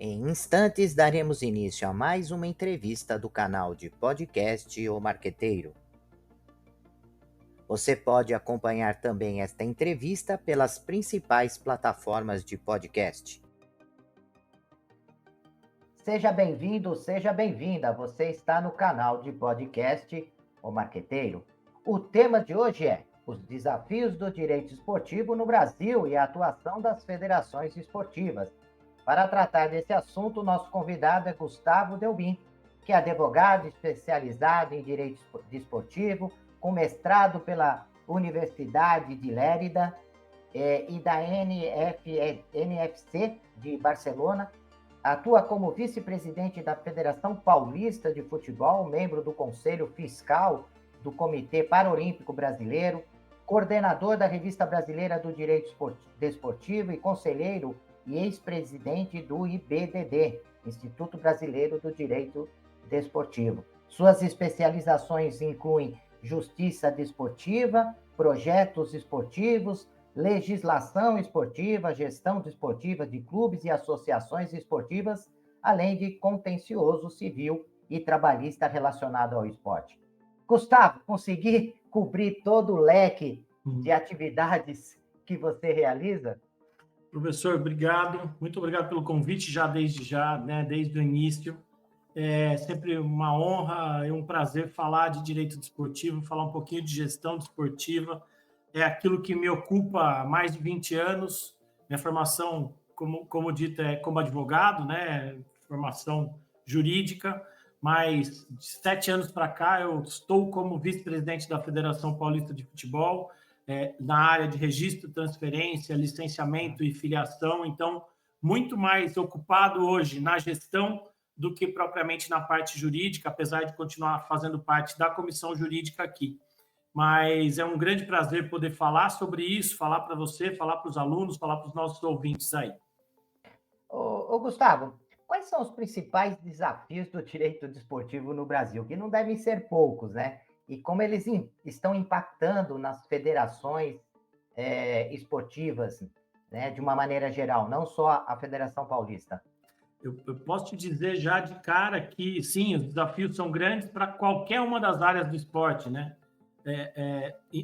Em instantes, daremos início a mais uma entrevista do canal de podcast O Marqueteiro. Você pode acompanhar também esta entrevista pelas principais plataformas de podcast. Seja bem-vindo, seja bem-vinda. Você está no canal de podcast O Marqueteiro. O tema de hoje é os desafios do direito esportivo no Brasil e a atuação das federações esportivas. Para tratar desse assunto, nosso convidado é Gustavo Delbin, que é advogado especializado em direito desportivo, com mestrado pela Universidade de Lérida e da NFC de Barcelona. Atua como vice-presidente da Federação Paulista de Futebol, membro do Conselho Fiscal do Comitê Paralímpico Brasileiro, coordenador da Revista Brasileira do Direito Desportivo e conselheiro e ex-presidente do IBDD, Instituto Brasileiro do Direito Desportivo. Suas especializações incluem justiça desportiva, projetos esportivos, legislação esportiva, gestão desportiva de clubes e associações esportivas, além de contencioso civil e trabalhista relacionado ao esporte. Gustavo, consegui cobrir todo o leque de atividades que você realiza? Professor, obrigado. Muito obrigado pelo convite desde o início. É sempre uma honra e um prazer falar de direito desportivo, falar um pouquinho de gestão desportiva. É aquilo que me ocupa há mais de 20 anos. Minha formação, como dito, é como advogado, formação jurídica, mas de 7 anos para cá eu estou como vice-presidente da Federação Paulista de Futebol, na área de registro, transferência, licenciamento e filiação. Então, muito mais ocupado hoje na gestão do que propriamente na parte jurídica, apesar de continuar fazendo parte da comissão jurídica aqui. Mas é um grande prazer poder falar sobre isso, falar para você, falar para os alunos, falar para os nossos ouvintes aí. Ô, Gustavo, quais são os principais desafios do direito desportivo no Brasil? Que não devem ser poucos, né? E como eles estão impactando nas federações esportivas, né, de uma maneira geral, não só a Federação Paulista? Eu posso te dizer já de cara que, sim, os desafios são grandes para qualquer uma das áreas do esporte, né?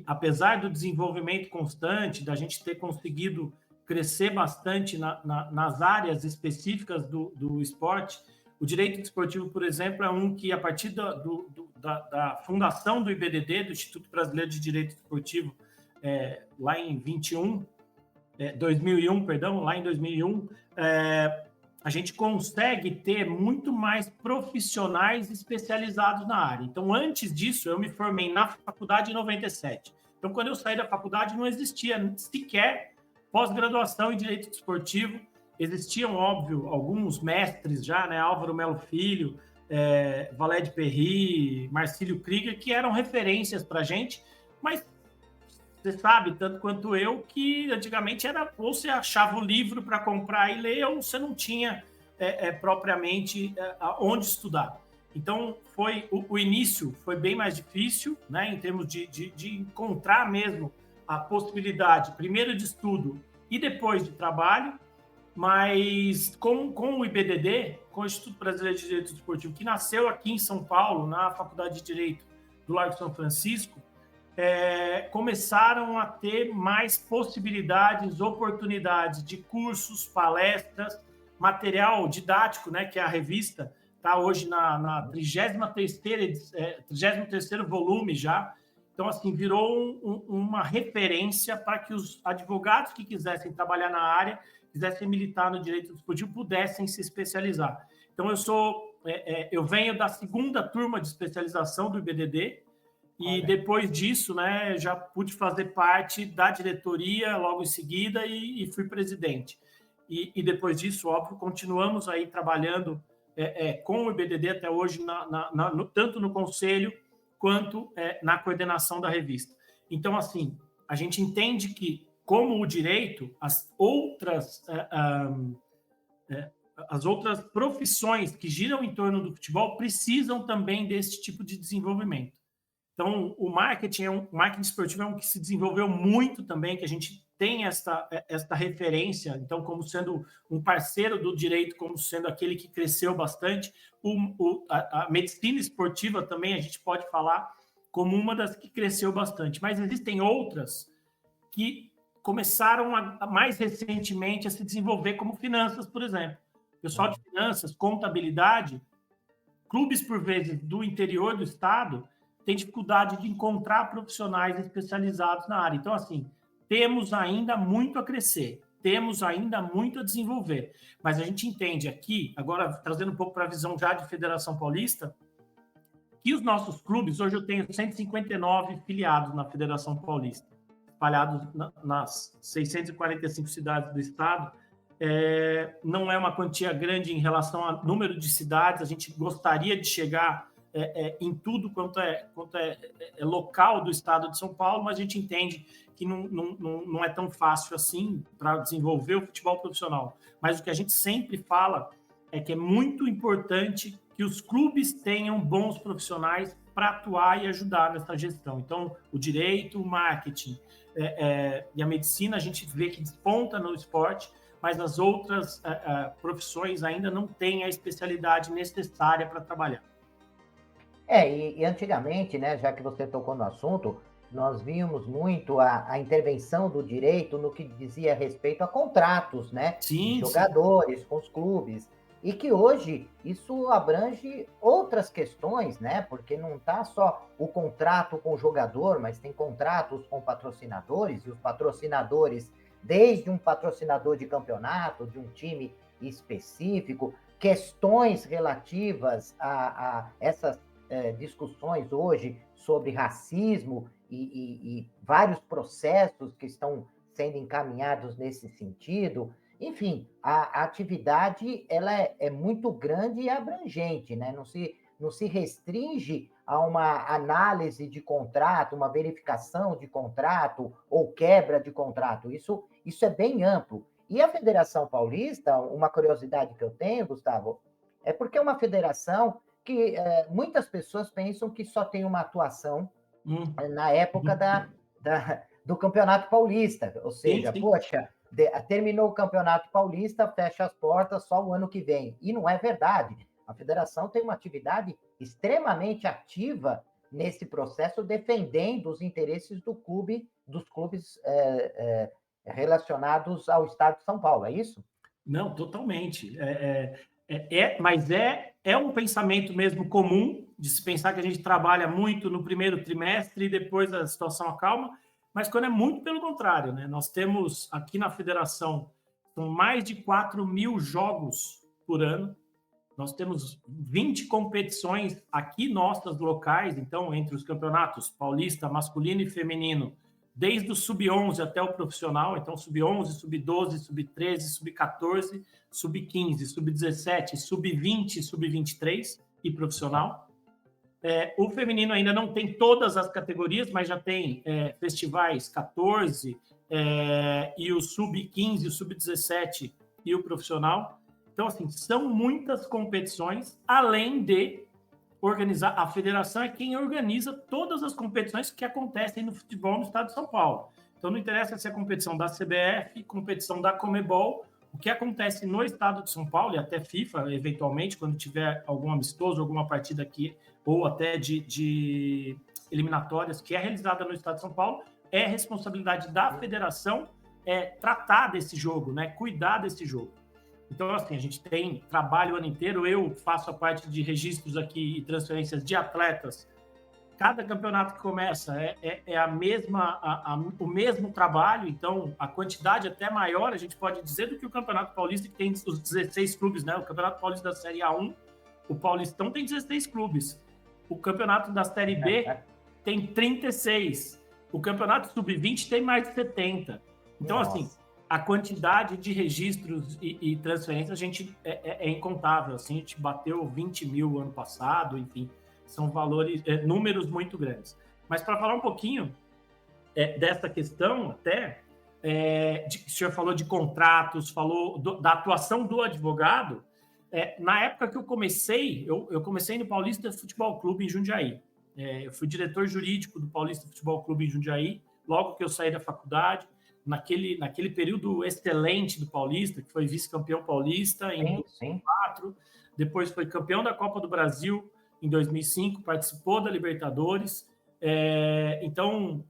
Apesar do desenvolvimento constante, da gente ter conseguido crescer bastante nas áreas específicas do esporte, o direito desportivo, por exemplo, é um que, a partir da fundação do IBDD, do Instituto Brasileiro de Direito Desportivo, lá em 2001, a gente consegue ter muito mais profissionais especializados na área. Então, antes disso, eu me formei na faculdade em 97. Então, quando eu saí da faculdade, não existia sequer pós-graduação em Direito Desportivo. Existiam, óbvio, alguns mestres já, Álvaro Melo Filho, Valé de Perry, Marcílio Krieger, que eram referências para a gente, mas você sabe, tanto quanto eu, que antigamente era ou você achava o livro para comprar e ler, ou você não tinha propriamente onde estudar. Então, o início foi bem mais difícil, em termos de encontrar mesmo a possibilidade, primeiro de estudo e depois de trabalho, mas com o IBDD, com o Instituto Brasileiro de Direito Desportivo, que nasceu aqui em São Paulo, na Faculdade de Direito do Largo São Francisco, começaram a ter mais possibilidades, oportunidades de cursos, palestras, material didático, que é a revista, está hoje na 33º volume já. Então, assim, virou uma referência para que os advogados que quisessem trabalhar na área, quisessem militar no direito desportivo, pudessem se especializar. Então, eu venho da segunda turma de especialização do IBDD, e depois disso, já pude fazer parte da diretoria logo em seguida e fui presidente. E depois disso, óbvio, continuamos aí trabalhando com o IBDD até hoje, tanto no conselho quanto na coordenação da revista. Então, assim, a gente entende que, como o direito, as outras profissões que giram em torno do futebol precisam também desse tipo de desenvolvimento. Então, o marketing esportivo é um que se desenvolveu muito também, que a gente tem esta referência, então, como sendo um parceiro do direito, como sendo aquele que cresceu bastante. A medicina esportiva também a gente pode falar como uma das que cresceu bastante, mas existem outras que começaram mais recentemente a se desenvolver, como finanças, por exemplo. Pessoal de finanças, contabilidade, clubes, por vezes, do interior do estado, têm dificuldade de encontrar profissionais especializados na área. Então, assim, temos ainda muito a crescer, temos ainda muito a desenvolver. Mas a gente entende aqui, agora trazendo um pouco para a visão já de Federação Paulista, que os nossos clubes, hoje eu tenho 159 filiados na Federação Paulista, espalhados nas 645 cidades do estado. Não é uma quantia grande em relação ao número de cidades, a gente gostaria de chegar em tudo quanto é local do estado de São Paulo, mas a gente entende que não é tão fácil assim para desenvolver o futebol profissional. Mas o que a gente sempre fala é que é muito importante que os clubes tenham bons profissionais para atuar e ajudar nessa gestão. Então, o direito, o marketing e a medicina, a gente vê que desponta no esporte, mas as outras profissões ainda não têm a especialidade necessária para trabalhar. E antigamente, né, já que você tocou no assunto, nós víamos muito a intervenção do direito no que dizia respeito a contratos, né, de jogadores com os clubes, e que hoje isso abrange outras questões, né, porque não está só o contrato com o jogador, mas tem contratos com patrocinadores, e os patrocinadores, desde um patrocinador de campeonato, de um time específico, questões relativas a essas discussões hoje sobre racismo e vários processos que estão sendo encaminhados nesse sentido. Enfim, a atividade ela é muito grande e abrangente, né? Não se restringe a uma análise de contrato, uma verificação de contrato ou quebra de contrato. Isso é bem amplo. E a Federação Paulista, uma curiosidade que eu tenho, Gustavo, é porque é uma federação que muitas pessoas pensam que só tem uma atuação na época do Campeonato Paulista, ou seja, sim. Poxa, terminou o Campeonato Paulista, fecha as portas só o ano que vem. E não é verdade. A federação tem uma atividade extremamente ativa nesse processo, defendendo os interesses dos clubes relacionados ao estado de São Paulo, é isso? Não, totalmente. Mas é um pensamento mesmo comum de se pensar que a gente trabalha muito no primeiro trimestre e depois a situação acalma, mas quando é muito pelo contrário, né? Nós temos aqui na federação são mais de 4.000 jogos por ano, nós temos 20 competições aqui nossas locais, então entre os campeonatos paulista, masculino e feminino, desde o sub-11 até o profissional, então sub-11, sub-12, sub-13, sub-14, sub-15, sub-17, sub-20, sub-23 e profissional. O feminino ainda não tem todas as categorias, mas já tem festivais 14 e o sub-15, o sub-17 e o profissional. Então, assim, são muitas competições, além de organizar. A federação é quem organiza todas as competições que acontecem no futebol no estado de São Paulo. Então, não interessa se é competição da CBF, competição da Conmebol, o que acontece no estado de São Paulo, e até FIFA, eventualmente, quando tiver algum amistoso, alguma partida aqui, ou até de eliminatórias, que é realizada no estado de São Paulo, é responsabilidade da federação tratar desse jogo, né? Cuidar desse jogo. Então, assim, a gente tem trabalho o ano inteiro, eu faço a parte de registros aqui e transferências de atletas. Cada campeonato que começa o mesmo trabalho, então a quantidade até maior, a gente pode dizer, do que o Campeonato Paulista, que tem os 16 clubes, né? O Campeonato Paulista da Série A1, o Paulistão tem 16 clubes. O Campeonato da Série B tem 36. O Campeonato Sub-20 tem mais de 70. Então, nossa, assim, a quantidade de registros e transferências a gente é incontável. Assim, a gente bateu 20 mil ano passado, enfim, são valores, números muito grandes. Mas para falar um pouquinho dessa questão, até, o senhor falou de contratos, falou da atuação do advogado. Na época que eu comecei no Paulista Futebol Clube em Jundiaí. Eu fui diretor jurídico do Paulista Futebol Clube em Jundiaí, logo que eu saí da faculdade. naquele período excelente do Paulista, que foi vice-campeão paulista em 2004, depois foi campeão da Copa do Brasil em 2005, participou da Libertadores. Então,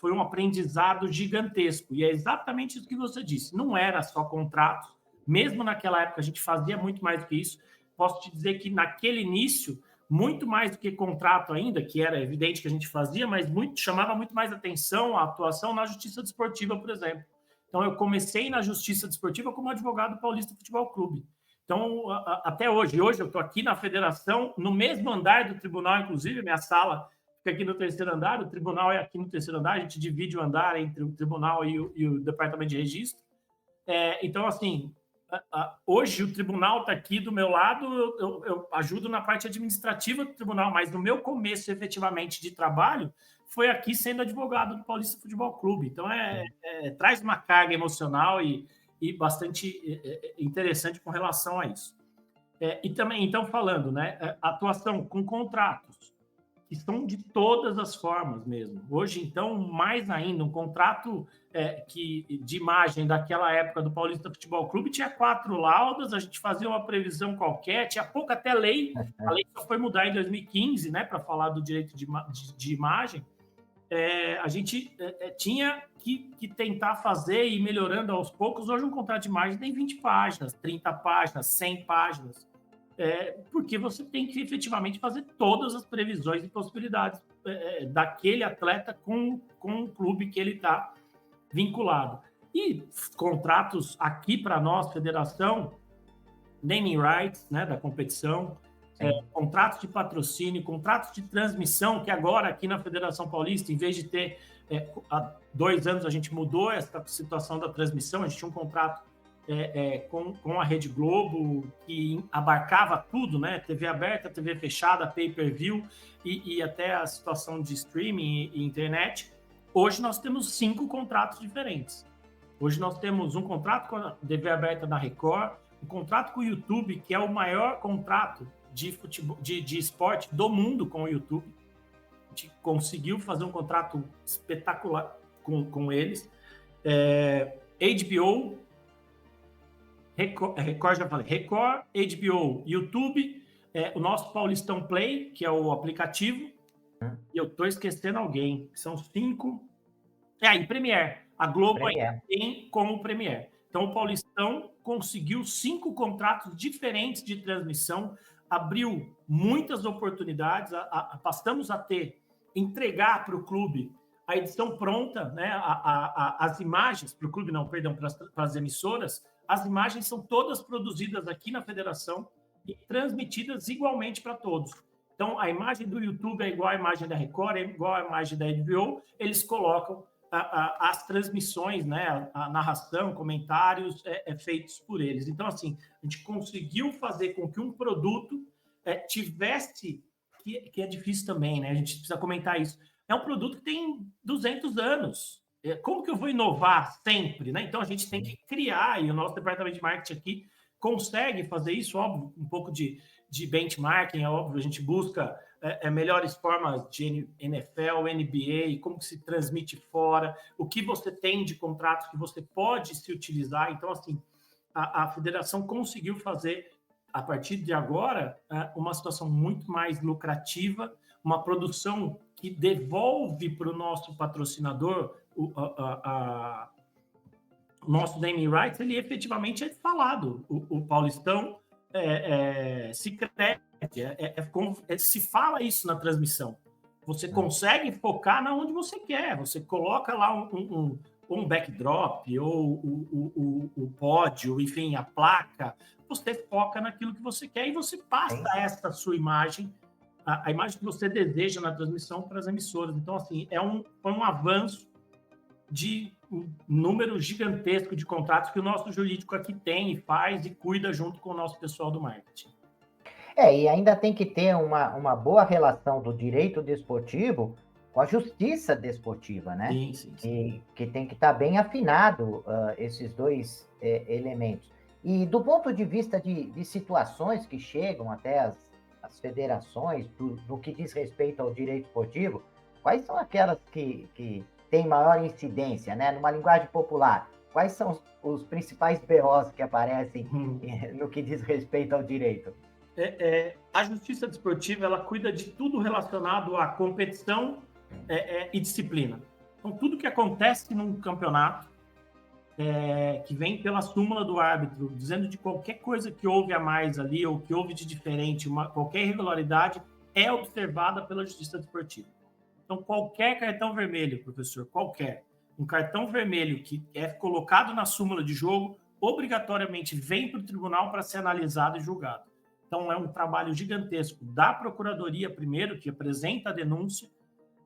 foi um aprendizado gigantesco. E é exatamente isso que você disse. Não era só contratos. Mesmo naquela época, a gente fazia muito mais do que isso. Posso te dizer que naquele início, muito mais do que contrato ainda, que era evidente que a gente fazia, mas chamava muito mais atenção a atuação na Justiça Desportiva, por exemplo. Então, eu comecei na Justiça Desportiva como advogado do Paulista Futebol Clube. Então, até hoje eu estou aqui na federação, no mesmo andar do tribunal, inclusive, minha sala fica aqui no terceiro andar, o tribunal é aqui no terceiro andar, a gente divide o andar entre o tribunal e o departamento de registro. Então, assim, hoje o tribunal está aqui do meu lado, eu ajudo na parte administrativa do tribunal, mas no meu começo, efetivamente, de trabalho, foi aqui sendo advogado do Paulista Futebol Clube. Então, traz uma carga emocional e bastante interessante com relação a isso. E também, então, falando, né, atuação com contratos, que são de todas as formas mesmo. Hoje, então, mais ainda, um contrato de imagem daquela época do Paulista Futebol Clube tinha 4 laudas, a gente fazia uma previsão qualquer, tinha pouca até lei, a lei só foi mudar em 2015, né, para falar do direito de imagem. A gente tinha que tentar fazer e ir melhorando aos poucos. Hoje, um contrato de imagem tem 20 páginas, 30 páginas, 100 páginas, porque você tem que efetivamente fazer todas as previsões e possibilidades daquele atleta com o clube que ele está vinculado. E contratos aqui para nós, federação, naming rights, né, da competição, contratos de patrocínio, contratos de transmissão, que agora aqui na Federação Paulista, em vez de ter, há 2 anos a gente mudou essa situação da transmissão, a gente tinha um contrato com a Rede Globo, que abarcava tudo, né? TV aberta, TV fechada, pay-per-view e até a situação de streaming e internet. Hoje nós temos 5 contratos diferentes. Hoje nós temos um contrato com a TV aberta da Record, um contrato com o YouTube, que é o maior contrato de futebol, de esporte do mundo com o YouTube. A gente conseguiu fazer um contrato espetacular com eles. HBO, Record, já falei, Record, HBO, YouTube, o nosso Paulistão Play, que é o aplicativo, e eu estou esquecendo alguém, são 5. E Premiere. A Globo ainda tem como Premiere. Então, o Paulistão conseguiu 5 contratos diferentes de transmissão, abriu muitas oportunidades, passamos a entregar para o clube a edição pronta, né? As imagens, para o clube não, perdão, para as emissoras, as imagens são todas produzidas aqui na federação e transmitidas igualmente para todos. Então, a imagem do YouTube é igual à imagem da Record, é igual à imagem da HBO, eles colocam as transmissões, né, a narração, comentários feitos por eles. Então, assim, a gente conseguiu fazer com que um produto tivesse, que é difícil também, né, a gente precisa comentar isso, é um produto que tem 200 anos. Como que eu vou inovar sempre, né? Então, a gente tem que criar, e o nosso departamento de marketing aqui consegue fazer isso, óbvio, um pouco de benchmarking, é óbvio, a gente busca melhores formas de NFL, NBA, como que se transmite fora, o que você tem de contratos que você pode se utilizar. Então, assim, a federação conseguiu fazer, a partir de agora, uma situação muito mais lucrativa, uma produção que devolve para o nosso patrocinador o nosso naming rights, ele efetivamente é falado. O Paulistão se cresce, se fala isso na transmissão. Você consegue focar na onde você quer. Você coloca lá um backdrop, ou o pódio, enfim, a placa. Você foca naquilo que você quer e você passa essa sua imagem, a imagem que você deseja na transmissão para as emissoras. Então, assim, foi um avanço de um número gigantesco de contratos que o nosso jurídico aqui tem e faz e cuida junto com o nosso pessoal do marketing. E ainda tem que ter uma boa relação do direito desportivo com a justiça desportiva, né? Sim. Que tem que estar bem afinado esses 2 elementos. E do ponto de vista de situações que chegam até as federações, no que diz respeito ao direito esportivo, quais são aquelas que tem maior incidência, né? Numa linguagem popular, quais são os principais BOs que aparecem no que diz respeito ao direito? A justiça desportiva, ela cuida de tudo relacionado à competição e disciplina. Então, tudo que acontece num campeonato, que vem pela súmula do árbitro, dizendo de qualquer coisa que houve a mais ali, ou que houve de diferente, qualquer irregularidade, é observada pela justiça desportiva. Então, qualquer cartão vermelho, professor, um cartão vermelho que é colocado na súmula de jogo, obrigatoriamente vem para o tribunal para ser analisado e julgado. Então, é um trabalho gigantesco da Procuradoria, primeiro, que apresenta a denúncia,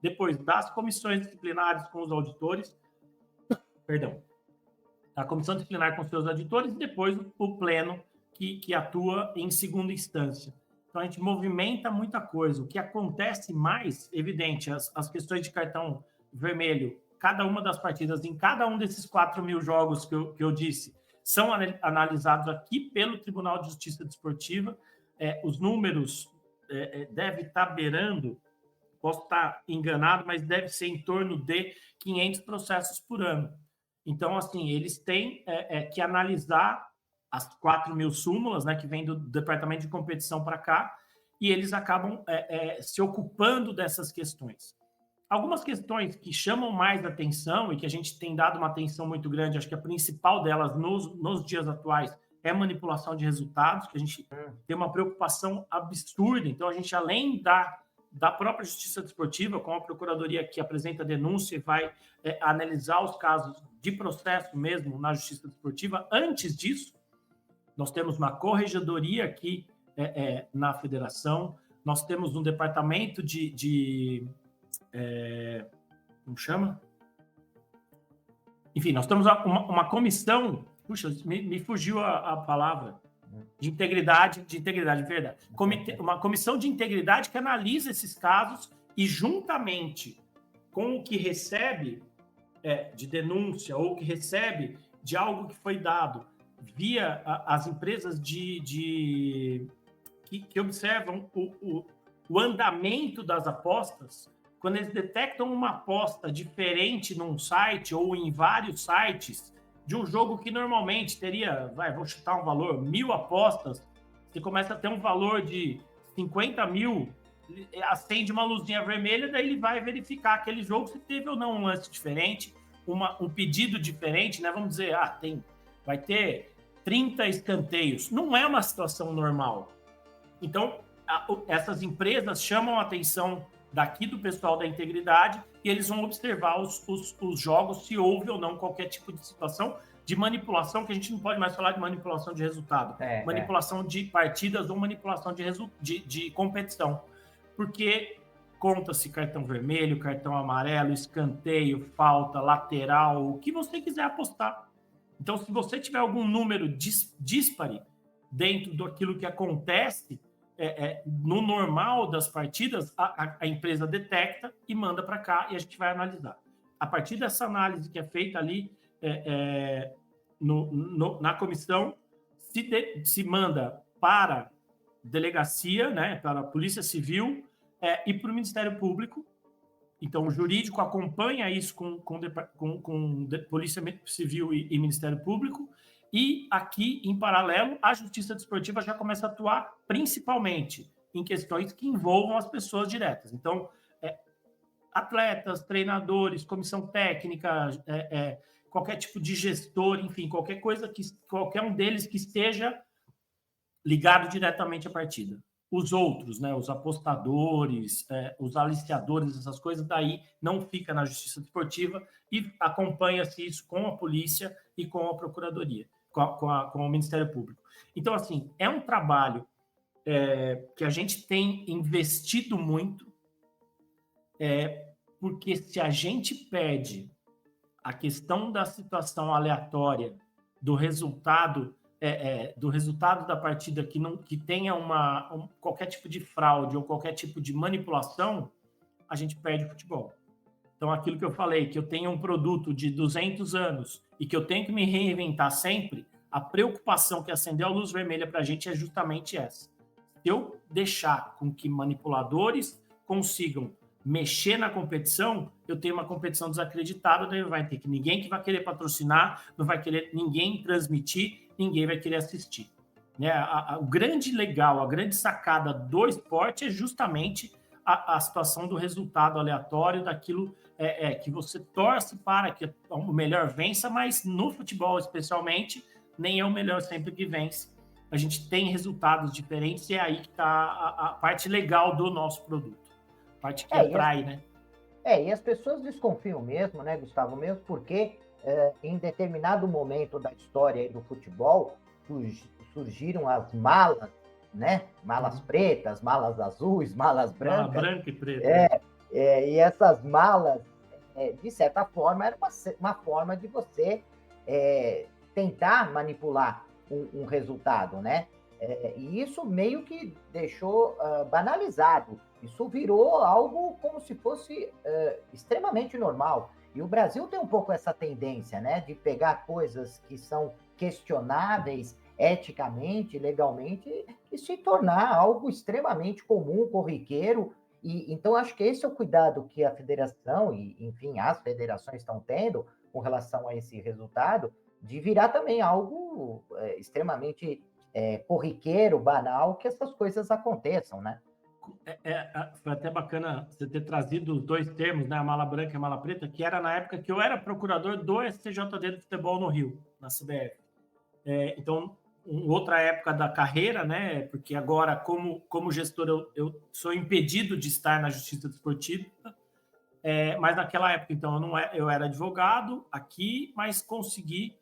depois das comissões disciplinares com os auditores, a comissão disciplinar com seus auditores e depois o pleno que atua em segunda instância. Então, a gente movimenta muita coisa. O que acontece mais, evidente, as questões de cartão vermelho, cada uma das partidas, em cada um desses 4.000 jogos que eu disse, são analisados aqui pelo Tribunal de Justiça Desportiva. Os números devem estar beirando, posso estar enganado, mas deve ser em torno de 500 processos por ano. Então, assim, eles têm que analisar as 4.000 súmulas, né, que vêm do Departamento de Competição para cá, e eles acabam se ocupando dessas questões. Algumas questões que chamam mais atenção e que a gente tem dado uma atenção muito grande, acho que a principal delas nos dias atuais é manipulação de resultados, que a gente tem uma preocupação absurda. Então, a gente, além da própria Justiça Desportiva, com a Procuradoria que apresenta a denúncia e vai analisar os casos de processo mesmo na Justiça Desportiva, antes disso, nós temos uma corregedoria aqui na federação, nós temos um departamento como chama? Enfim, nós temos uma comissão, puxa, me fugiu a palavra, de integridade, verdade. Uma comissão de integridade que analisa esses casos e, juntamente com o que recebe de denúncia ou que recebe de algo que foi dado via as empresas que observam o andamento das apostas, quando eles detectam uma aposta diferente num site ou em vários sites, de um jogo que normalmente teria, vou chutar um valor, 1.000 apostas, você começa a ter um valor de 50 mil, acende uma luzinha vermelha, daí ele vai verificar aquele jogo se teve ou não um lance diferente, um pedido diferente, né? Vamos dizer, vai ter 30 escanteios. Não é uma situação normal. Então, essas empresas chamam a atenção daqui do pessoal da integridade e eles vão observar os jogos, se houve ou não qualquer tipo de situação de manipulação, que a gente não pode mais falar de manipulação de resultado, manipulação de partidas ou manipulação de competição, porque conta-se cartão vermelho, cartão amarelo, escanteio, falta, lateral, o que você quiser apostar. Então, se você tiver algum número díspare dentro daquilo que acontece no normal das partidas, a empresa detecta e manda para cá e a gente vai analisar. A partir dessa análise que é feita ali na comissão, se manda para delegacia, né, para a Polícia Civil e para o Ministério Público. Então, o jurídico acompanha isso com Polícia Civil e Ministério Público. E aqui, em paralelo, a Justiça Desportiva já começa a atuar principalmente em questões que envolvam as pessoas diretas. Então, atletas, treinadores, comissão técnica, qualquer tipo de gestor, enfim, qualquer um deles que esteja ligado diretamente à partida. Os outros, né, os apostadores, os aliciadores, essas coisas, daí não fica na Justiça Desportiva e acompanha-se isso com a polícia e com a Procuradoria, com o Ministério Público. Então, assim, é um trabalho que a gente tem investido muito, porque se a gente pede a questão da situação aleatória do resultado da partida que tenha qualquer tipo de fraude ou qualquer tipo de manipulação, a gente perde o futebol. Então, aquilo que eu falei, que eu tenho um produto de 200 anos e que eu tenho que me reinventar sempre, a preocupação que acendeu a luz vermelha para a gente é justamente essa. Se eu deixar com que manipuladores consigam mexer na competição, eu tenho uma competição desacreditada, daí vai ter que ninguém que vai querer patrocinar, não vai querer ninguém transmitir, ninguém vai querer assistir. Né? O grande legal, a grande sacada do esporte é justamente a situação do resultado aleatório, daquilo que você torce para que o melhor vença, mas no futebol especialmente, nem é o melhor sempre que vence. A gente tem resultados diferentes e é aí que está a parte legal do nosso produto. A parte que atrai, né? E as pessoas desconfiam mesmo, né, Gustavo? Mesmo porque em determinado momento da história do futebol surgiram as malas, né? Malas pretas, malas azuis, malas brancas. Mala branca e preta. E essas malas, de certa forma, era uma forma de você tentar manipular um resultado, né? E isso meio que deixou banalizado. Isso virou algo como se fosse extremamente normal. E o Brasil tem um pouco essa tendência, né, de pegar coisas que são questionáveis eticamente, legalmente, e se tornar algo extremamente comum, corriqueiro. E então acho que esse é o cuidado que a federação e, enfim, as federações estão tendo com relação a esse resultado, de virar também algo extremamente corriqueiro, banal, que essas coisas aconteçam, né? Foi até bacana você ter trazido os dois termos, né, a mala branca e a mala preta, que era na época que eu era procurador do STJD do futebol no Rio, na CBF. Então, outra época da carreira, né, porque agora, como gestor, eu sou impedido de estar na Justiça Desportiva, mas naquela época, então, eu era advogado aqui, mas consegui,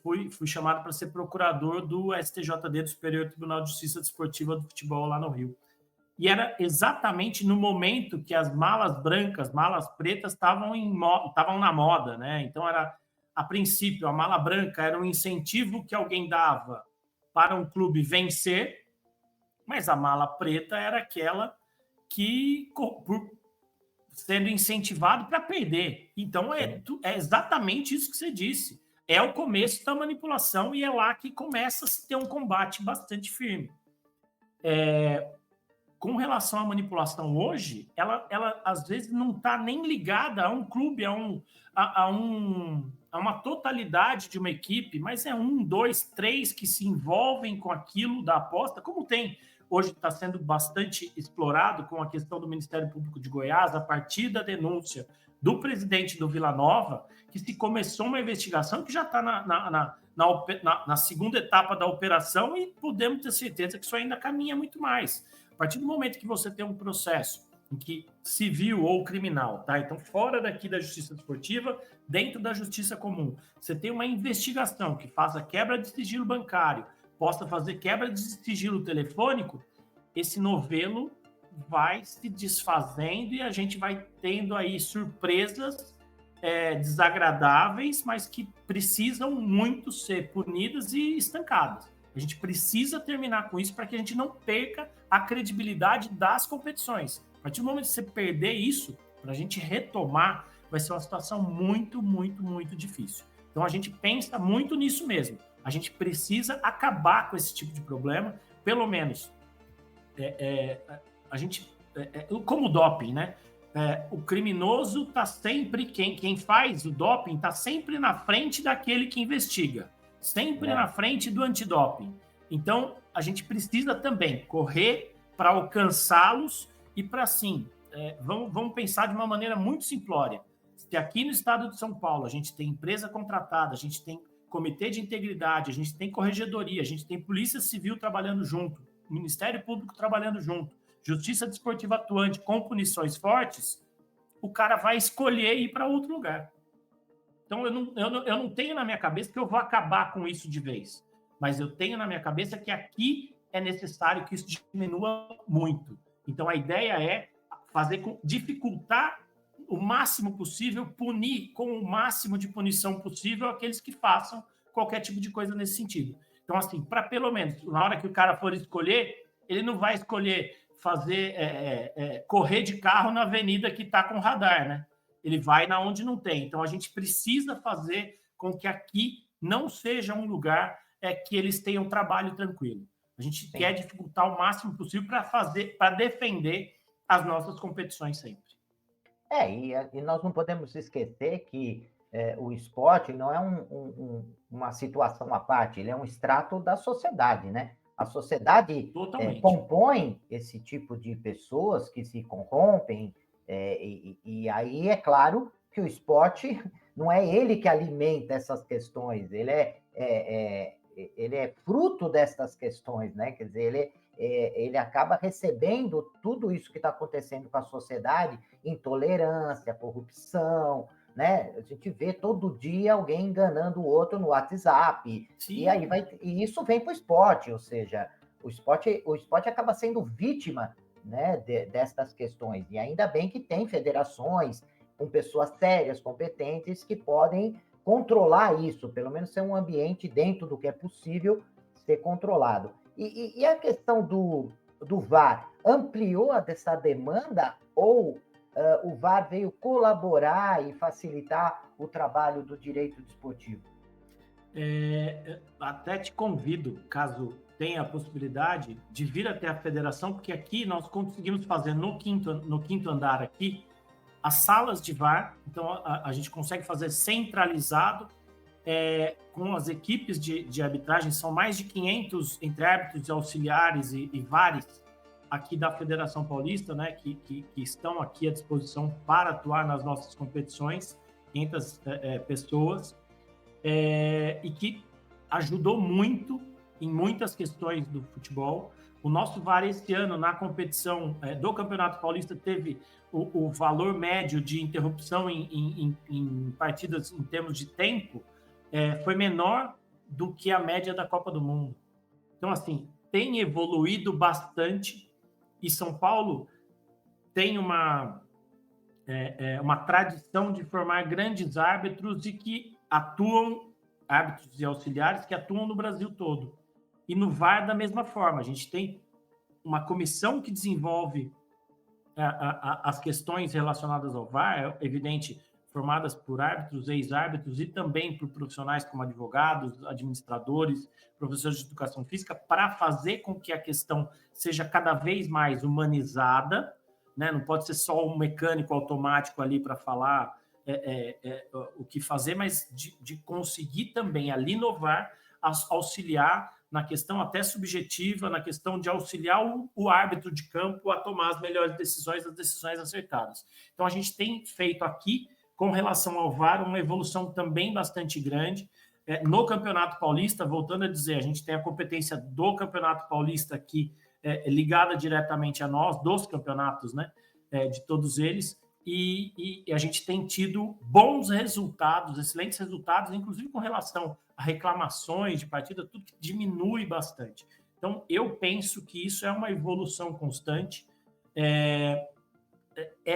fui chamado para ser procurador do STJD, do Superior Tribunal de Justiça Desportiva do Futebol lá no Rio. E era exatamente no momento que as malas brancas, malas pretas estavam na moda, né? Então era, a princípio, a mala branca era um incentivo que alguém dava para um clube vencer, mas a mala preta era aquela que sendo incentivado para perder. Então é exatamente isso que você disse. É o começo da manipulação e é lá que começa a se ter um combate bastante firme. Com relação à manipulação hoje, ela às vezes não está nem ligada a um clube, a uma totalidade de uma equipe, mas é 1, 2, 3 que se envolvem com aquilo da aposta, como tem hoje, está sendo bastante explorado com a questão do Ministério Público de Goiás, a partir da denúncia do presidente do Vila Nova, que se começou uma investigação que já está na segunda etapa da operação e podemos ter certeza que isso ainda caminha muito mais. A partir do momento que você tem um processo em que civil ou criminal, tá? Então, fora daqui da justiça desportiva, dentro da justiça comum, você tem uma investigação que faça quebra de sigilo bancário, possa fazer quebra de sigilo telefônico, esse novelo vai se desfazendo e a gente vai tendo aí surpresas desagradáveis, mas que precisam muito ser punidas e estancadas. A gente precisa terminar com isso para que a gente não perca a credibilidade das competições. A partir do momento que você perder isso, para a gente retomar, vai ser uma situação muito, muito, muito difícil. Então, a gente pensa muito nisso mesmo. A gente precisa acabar com esse tipo de problema, pelo menos. A gente, como o doping, né? O criminoso está sempre, quem faz o doping está sempre na frente daquele que investiga. Sempre na frente do antidoping. Então, a gente precisa também correr para alcançá-los e para, assim, vamos pensar de uma maneira muito simplória. Se aqui no estado de São Paulo a gente tem empresa contratada, a gente tem comitê de integridade, a gente tem corregedoria, a gente tem polícia civil trabalhando junto, Ministério Público trabalhando junto, justiça desportiva atuante com punições fortes, o cara vai escolher ir para outro lugar. Então, eu não tenho na minha cabeça que eu vou acabar com isso de vez. Mas eu tenho na minha cabeça que aqui é necessário que isso diminua muito. Então, a ideia é dificultar o máximo possível, punir com o máximo de punição possível aqueles que façam qualquer tipo de coisa nesse sentido. Então, assim, para pelo menos, na hora que o cara for escolher, ele não vai escolher correr de carro na avenida que está com radar, né? Ele vai na onde não tem. Então, a gente precisa fazer com que aqui não seja um lugar que eles tenham trabalho tranquilo. A gente quer dificultar o máximo possível para defender as nossas competições sempre. E nós não podemos esquecer que o esporte não é uma situação à parte, ele é um extrato da sociedade, né? A sociedade Totalmente. compõe esse tipo de pessoas que se corrompem, e aí é claro que o esporte não é ele que alimenta essas questões, ele é fruto dessas questões, né? Quer dizer, ele acaba recebendo tudo isso que está acontecendo com a sociedade, intolerância, corrupção, né? A gente vê todo dia alguém enganando o outro no WhatsApp, Sim. e isso vem para o esporte, ou seja, o esporte acaba sendo vítima, né, dessas questões. E ainda bem que tem federações com pessoas sérias, competentes, que podem controlar isso, pelo menos ser um ambiente dentro do que é possível ser controlado. E a questão do VAR ampliou essa demanda ou o VAR veio colaborar e facilitar o trabalho do direito desportivo? Até te convido, caso tenha a possibilidade, de vir até a federação, porque aqui nós conseguimos fazer no quinto andar aqui as salas de VAR, então a gente consegue fazer centralizado com as equipes de arbitragem, são mais de 500 entre árbitros e auxiliares e VARs aqui da Federação Paulista, né, que estão aqui à disposição para atuar nas nossas competições, 500 pessoas, e que ajudou muito em muitas questões do futebol. O nosso VAR esse ano, na competição do Campeonato Paulista, teve o valor médio de interrupção em partidas em termos de tempo, foi menor do que a média da Copa do Mundo. Então, assim, tem evoluído bastante e São Paulo tem uma tradição de formar grandes árbitros e que atuam, árbitros e auxiliares que atuam no Brasil todo. E no VAR da mesma forma. A gente tem uma comissão que desenvolve as questões relacionadas ao VAR, é evidente, formadas por árbitros, ex-árbitros e também por profissionais como advogados, administradores, professores de educação física, para fazer com que a questão seja cada vez mais humanizada, né? Não pode ser só um mecânico automático ali para falar o que fazer, mas de conseguir também ali no VAR auxiliar na questão até subjetiva, na questão de auxiliar o árbitro de campo a tomar as melhores decisões, as decisões acertadas. Então, a gente tem feito aqui, com relação ao VAR, uma evolução também bastante grande. No Campeonato Paulista, voltando a dizer, a gente tem a competência do Campeonato Paulista aqui, ligada diretamente a nós, dos campeonatos, né, de todos eles, e a gente tem tido bons resultados, excelentes resultados, inclusive com relação a reclamações de partida, tudo que diminui bastante. Então, eu penso que isso é uma evolução constante, é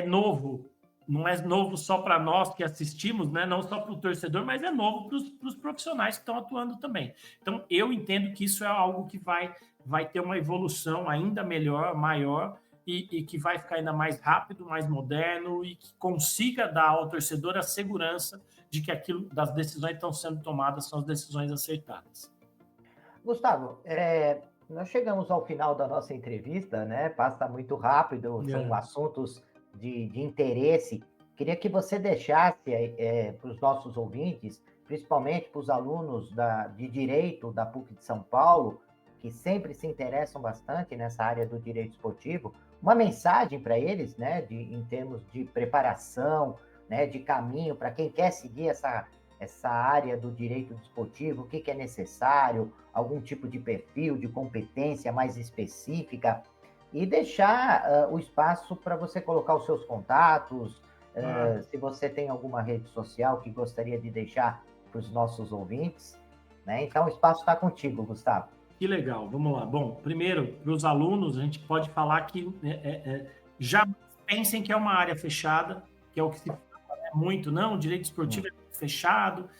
novo, não é novo só para nós que assistimos, né? Não só para o torcedor, mas é novo para os profissionais que estão atuando também. Então, eu entendo que isso é algo que vai ter uma evolução ainda melhor, maior, e que vai ficar ainda mais rápido, mais moderno e que consiga dar ao torcedor a segurança de que aquilo das decisões que estão sendo tomadas são as decisões acertadas. Gustavo, nós chegamos ao final da nossa entrevista, né? Passa muito rápido, são assuntos de interesse. Queria que você deixasse para os nossos ouvintes, principalmente para os alunos de Direito da PUC de São Paulo, que sempre se interessam bastante nessa área do direito esportivo, uma mensagem para eles, né? Em termos de preparação, né? De caminho para quem quer seguir essa área do direito desportivo, o que é necessário, algum tipo de perfil, de competência mais específica, e deixar o espaço para você colocar os seus contatos, se você tem alguma rede social que gostaria de deixar para os nossos ouvintes, né? Então, o espaço está contigo, Gustavo. Que legal, vamos lá. Bom, primeiro, para os alunos, a gente pode falar que já pensem que é uma área fechada, que é o que se fala muito, não, o direito esportivo é fechado,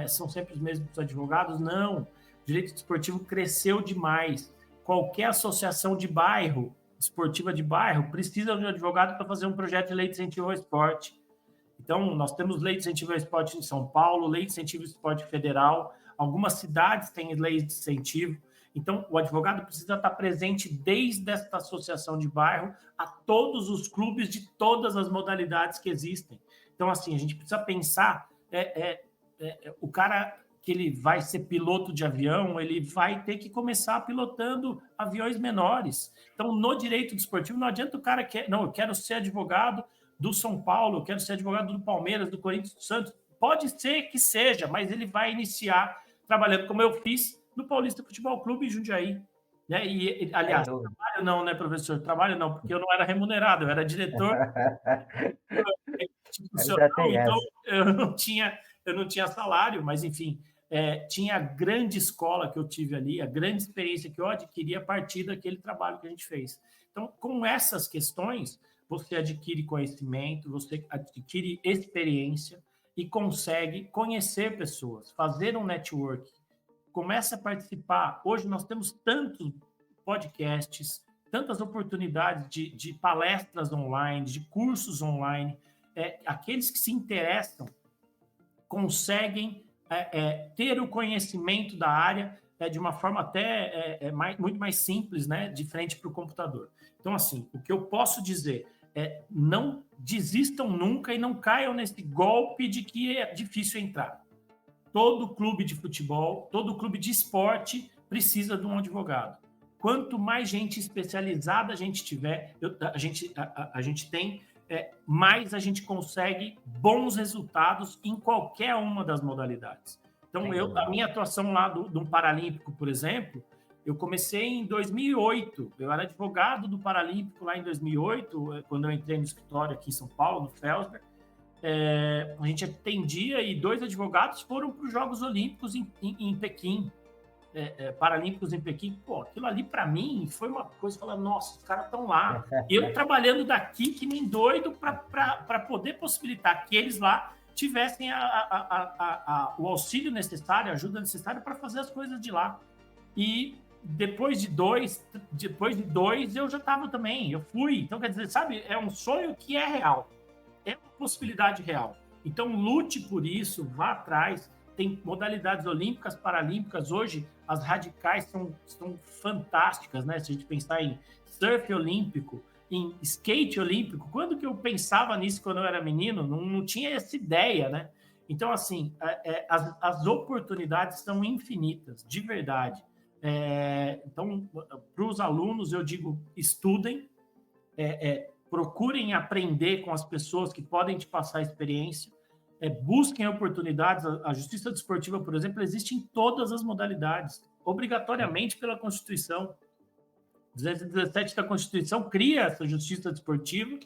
são sempre os mesmos advogados, não, o direito esportivo cresceu demais, qualquer associação de bairro, esportiva de bairro, precisa de um advogado para fazer um projeto de lei de incentivo ao esporte. Então, nós temos lei de incentivo ao esporte em São Paulo, lei de incentivo ao esporte federal, algumas cidades têm leis de incentivo. Então, o advogado precisa estar presente desde esta associação de bairro a todos os clubes de todas as modalidades que existem. Então, assim, a gente precisa pensar, o cara que ele vai ser piloto de avião, ele vai ter que começar pilotando aviões menores. Então, no direito desportivo, não adianta o cara que não, eu quero ser advogado do São Paulo, eu quero ser advogado do Palmeiras, do Corinthians, do Santos. Pode ser que seja, mas ele vai iniciar trabalhando como eu fiz no Paulista Futebol Clube em Jundiaí. Né? E, aliás, trabalho não, né, professor? Trabalho não, porque eu não era remunerado, eu era diretor institucional, então eu não tinha salário, mas enfim, tinha a grande escola que eu tive ali, a grande experiência que eu adquiri a partir daquele trabalho que a gente fez. Então, com essas questões, você adquire conhecimento, você adquire experiência e consegue conhecer pessoas, fazer um network, começa a participar. Hoje nós temos tantos podcasts, tantas oportunidades de palestras online, de cursos online. Aqueles que se interessam conseguem ter o conhecimento da área de uma forma até muito mais simples, né, de frente para o computador. Então, assim, o que eu posso dizer é não desistam nunca e não caiam nesse golpe de que é difícil entrar. Todo clube de futebol, todo clube de esporte precisa de um advogado. Quanto mais gente especializada a gente tiver, a gente tem, mais a gente consegue bons resultados em qualquer uma das modalidades. Então, a minha atuação lá do Paralímpico, por exemplo, eu comecei em 2008. Eu era advogado do Paralímpico lá em 2008, quando eu entrei no escritório aqui em São Paulo, no Felsberg. A gente atendia e 2 advogados foram para os Jogos Olímpicos em Pequim, Paralímpicos em Pequim. Pô, aquilo ali para mim foi uma coisa, falar, nossa, os caras estão lá. Eu trabalhando daqui que nem doido para poder possibilitar que eles lá tivessem o auxílio necessário, a ajuda necessária para fazer as coisas de lá. E depois de dois eu já estava também, eu fui. Então, quer dizer, sabe, é um sonho que é real. É uma possibilidade real. Então, lute por isso, vá atrás. Tem modalidades olímpicas, paralímpicas. Hoje, as radicais são fantásticas, né? Se a gente pensar em surf olímpico, em skate olímpico. Quando que eu pensava nisso quando eu era menino? Não tinha essa ideia, né? Então, assim, as oportunidades são infinitas, de verdade. Então, para os alunos, eu digo, estudem, procurem aprender com as pessoas que podem te passar experiência, busquem oportunidades. A justiça desportiva, por exemplo, existe em todas as modalidades, obrigatoriamente pela Constituição. 217 da Constituição cria essa justiça desportiva,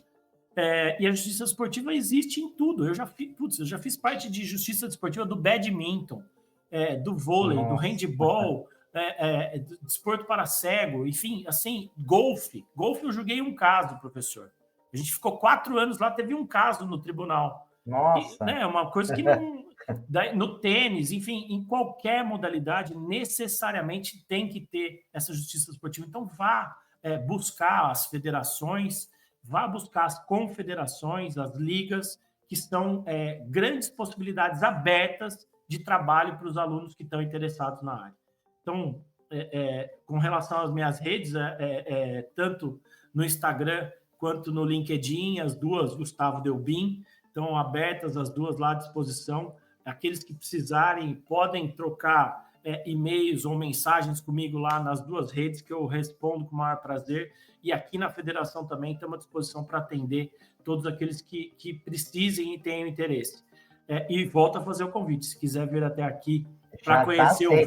e a justiça desportiva existe em tudo. Eu já fiz parte de justiça desportiva do badminton, do vôlei, do handball, do desporto para cego, enfim, assim, golfe. Golfe eu joguei um caso, professor. A gente ficou 4 anos lá, teve um caso no tribunal. Nossa! Né, uma coisa que não... No tênis, enfim, em qualquer modalidade, necessariamente tem que ter essa justiça esportiva. Então, vá buscar as federações, vá buscar as confederações, as ligas, que são grandes possibilidades abertas de trabalho para os alunos que estão interessados na área. Então, com relação às minhas redes, tanto no Instagram quanto no LinkedIn, as duas, Gustavo Delbin, estão abertas as duas lá à disposição. Aqueles que precisarem podem trocar e-mails ou mensagens comigo lá nas duas redes, que eu respondo com o maior prazer. E aqui na federação também estamos à disposição para atender todos aqueles que precisem e tenham interesse. E volto a fazer o convite, se quiser vir até aqui para conhecer o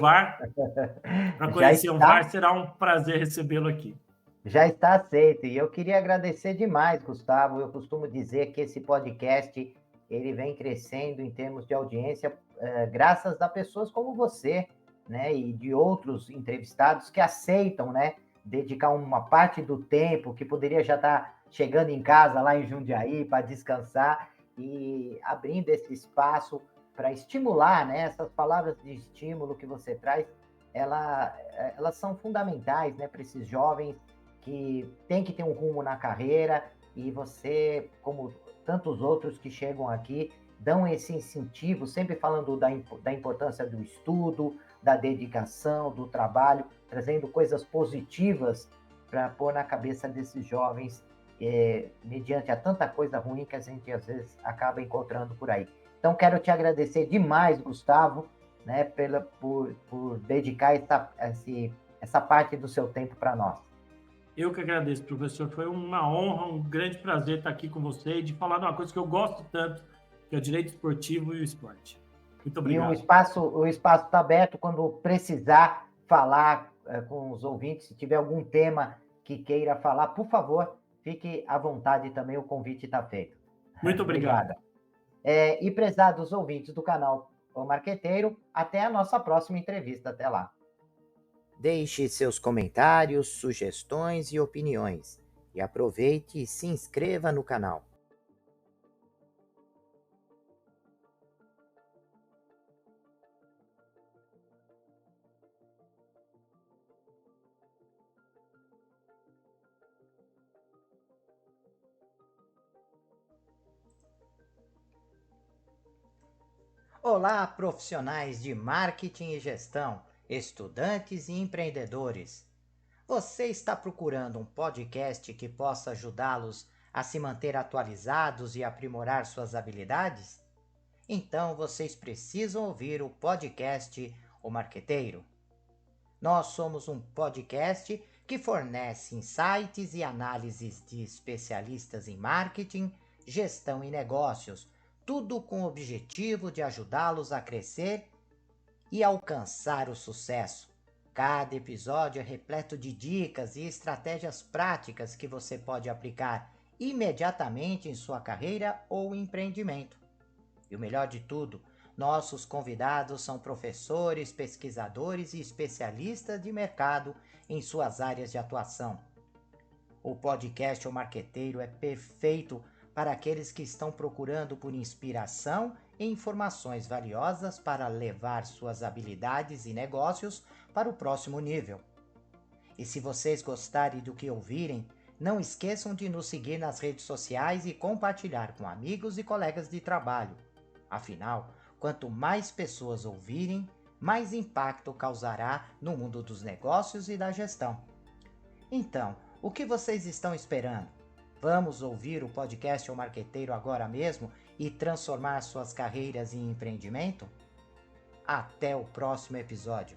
VAR, será um prazer recebê-lo aqui. Já está aceito. E eu queria agradecer demais, Gustavo. Eu costumo dizer que esse podcast ele vem crescendo em termos de audiência, graças a pessoas como você, né, e de outros entrevistados que aceitam, né, dedicar uma parte do tempo que poderia já estar chegando em casa lá em Jundiaí para descansar e abrindo esse espaço para estimular, né, essas palavras de estímulo que você traz, elas são fundamentais, né, para esses jovens que têm que ter um rumo na carreira, e você, como tantos outros que chegam aqui, dão esse incentivo, sempre falando da importância do estudo, da dedicação, do trabalho, trazendo coisas positivas para pôr na cabeça desses jovens, mediante a tanta coisa ruim que a gente às vezes acaba encontrando por aí. Então, quero te agradecer demais, Gustavo, né, por dedicar essa parte do seu tempo para nós. Eu que agradeço, professor. Foi uma honra, um grande prazer estar aqui com você e de falar de uma coisa que eu gosto tanto, que é o direito esportivo e o esporte. Muito obrigado. E o espaço está aberto quando precisar falar com os ouvintes. Se tiver algum tema que queira falar, por favor, fique à vontade também, o convite está feito. Muito obrigado. E prezados ouvintes do canal O Marqueteiro, até a nossa próxima entrevista. Até lá. Deixe seus comentários, sugestões e opiniões. E aproveite e se inscreva no canal. Olá, profissionais de marketing e gestão, estudantes e empreendedores. Você está procurando um podcast que possa ajudá-los a se manter atualizados e aprimorar suas habilidades? Então vocês precisam ouvir o podcast O Marqueteiro. Nós somos um podcast que fornece insights e análises de especialistas em marketing, gestão e negócios, tudo com o objetivo de ajudá-los a crescer e alcançar o sucesso. Cada episódio é repleto de dicas e estratégias práticas que você pode aplicar imediatamente em sua carreira ou empreendimento. E o melhor de tudo, nossos convidados são professores, pesquisadores e especialistas de mercado em suas áreas de atuação. O podcast O Marqueteiro é perfeito para aqueles que estão procurando por inspiração e informações valiosas para levar suas habilidades e negócios para o próximo nível. E se vocês gostarem do que ouvirem, não esqueçam de nos seguir nas redes sociais e compartilhar com amigos e colegas de trabalho. Afinal, quanto mais pessoas ouvirem, mais impacto causará no mundo dos negócios e da gestão. Então, o que vocês estão esperando? Vamos ouvir o podcast O Marqueteiro agora mesmo e transformar suas carreiras em empreendimento? Até o próximo episódio.